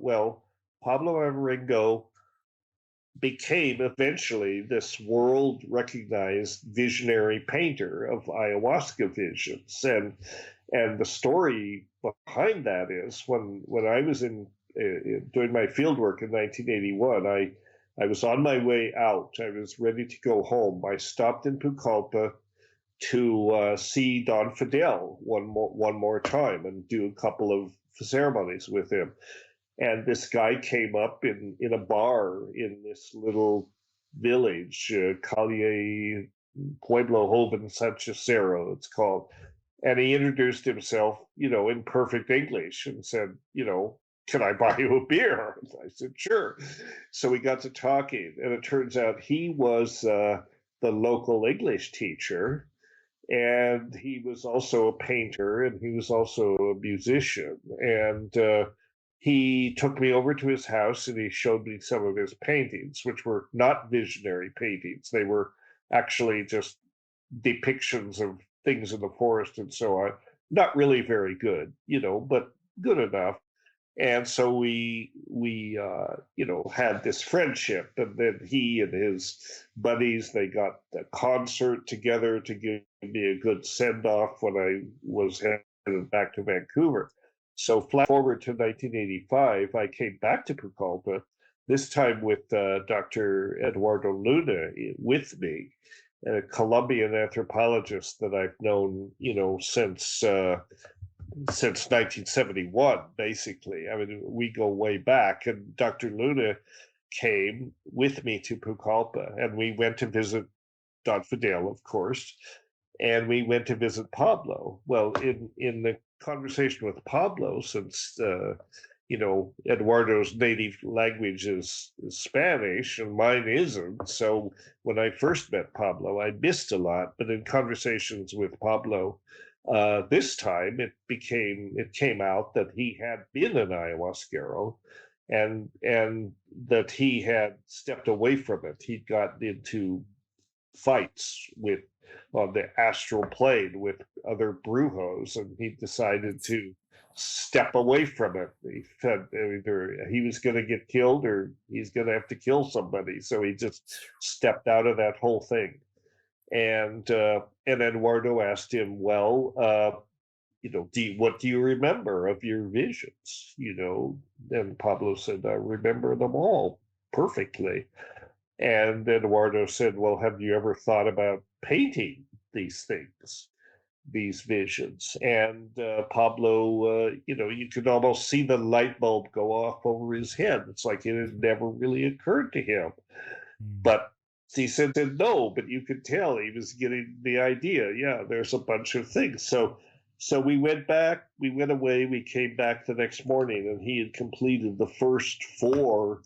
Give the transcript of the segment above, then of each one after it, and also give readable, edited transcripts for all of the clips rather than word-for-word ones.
well, Pablo Amaringo became eventually this world recognized visionary painter of ayahuasca visions. And the story behind that is when I was doing my field work in 1981, I was on my way out. I was ready to go home. I stopped in Pucallpa to see Don Fidel one more time and do a couple of ceremonies with him. And this guy came up in a bar in this little village, Calle Pueblo Joven Sanchacero, it's called. And he introduced himself, in perfect English and said, can I buy you a beer? I said, sure. So we got to talking, and it turns out he was the local English teacher, and he was also a painter, and he was also a musician. And he took me over to his house, and he showed me some of his paintings, which were not visionary paintings. They were actually just depictions of things in the forest and so on. Not really very good, but good enough. And so we had this friendship, and then he and his buddies, they got a concert together to give me a good send off when I was headed back to Vancouver. So flash forward to 1985, I came back to Pucallpa, this time with Dr. Eduardo Luna with me, a Colombian anthropologist that I've known, since 1971, basically. I mean, we go way back, and Dr. Luna came with me to Pucallpa, and we went to visit Don Fidel, of course, and we went to visit Pablo. Well, in the conversation with Pablo, since Eduardo's native language is Spanish and mine isn't, so when I first met Pablo, I missed a lot. But in conversations with Pablo, this time it came out that he had been an ayahuasquero, and that he had stepped away from it. He'd gotten into fights on the astral plane with other brujos, and he decided to step away from it. He said either he was going to get killed or he's going to have to kill somebody. So he just stepped out of that whole thing. And Eduardo asked him, well, what do you remember of your visions? And Pablo said, I remember them all perfectly. And Eduardo said, well, have you ever thought about painting these things, these visions? And Pablo, you could almost see the light bulb go off over his head. It's like it had never really occurred to him. But he said no, but you could tell he was getting the idea. Yeah, there's a bunch of things. So we went back, we went away, we came back the next morning, and he had completed the first 4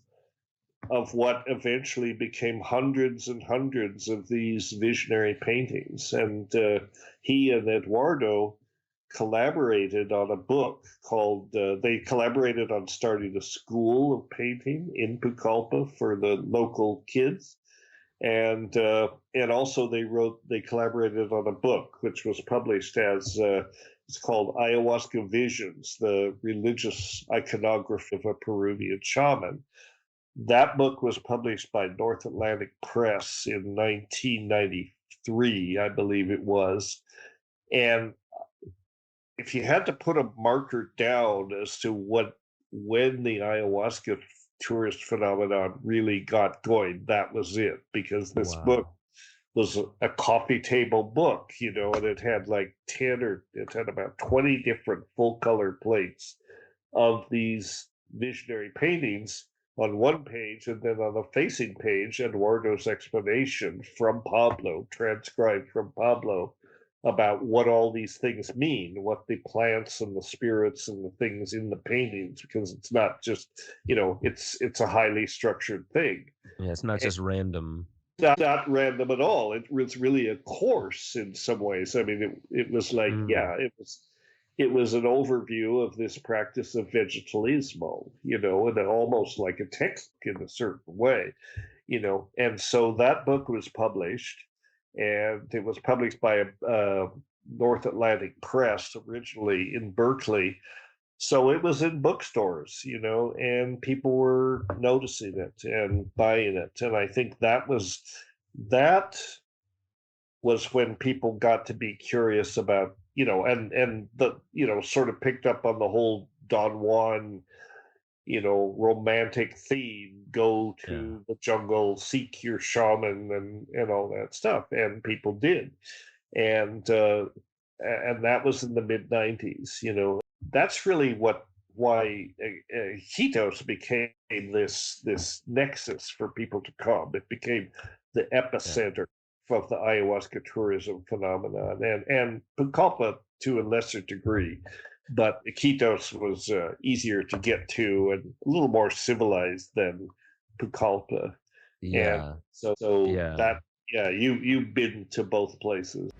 of what eventually became hundreds and hundreds of these visionary paintings. And he and Eduardo collaborated on a book called, they collaborated on starting a school of painting in Pucallpa for the local kids. And also they collaborated on a book which was published as it's called Ayahuasca Visions, the religious iconography of a Peruvian shaman. That book was published by North Atlantic Press in 1993, I believe it was. And if you had to put a marker down as to when the ayahuasca tourist phenomenon really got going, that was it, because this book was a coffee table book, and it had it had about 20 different full color plates of these visionary paintings on one page, and then on the facing page, Eduardo's explanation from Pablo, transcribed from Pablo, about what all these things mean, what the plants and the spirits and the things in the paintings, because it's not just, it's a highly structured thing. Yeah, it's not just random. Not random at all. It was really a course in some ways. I mean, it was like, it was an overview of this practice of vegetalismo, and almost like a textbook in a certain way, and so that book was published, and it was published by North Atlantic Press originally in Berkeley, So it was in bookstores, and people were noticing it and buying it. And I think that was when people got to be curious about, and the, sort of picked up on the whole Don Juan, romantic theme, go Yeah. to the jungle, seek your shaman and all that stuff. And people did. And that was in the mid 90s. That's really why Iquitos became this nexus for people to come. It became the Yeah. epicenter of the ayahuasca tourism phenomenon, and Pucallpa to a lesser degree, but Iquitos was easier to get to and a little more civilized than Pucallpa. And Yeah. so Yeah. that, yeah, you've been to both places.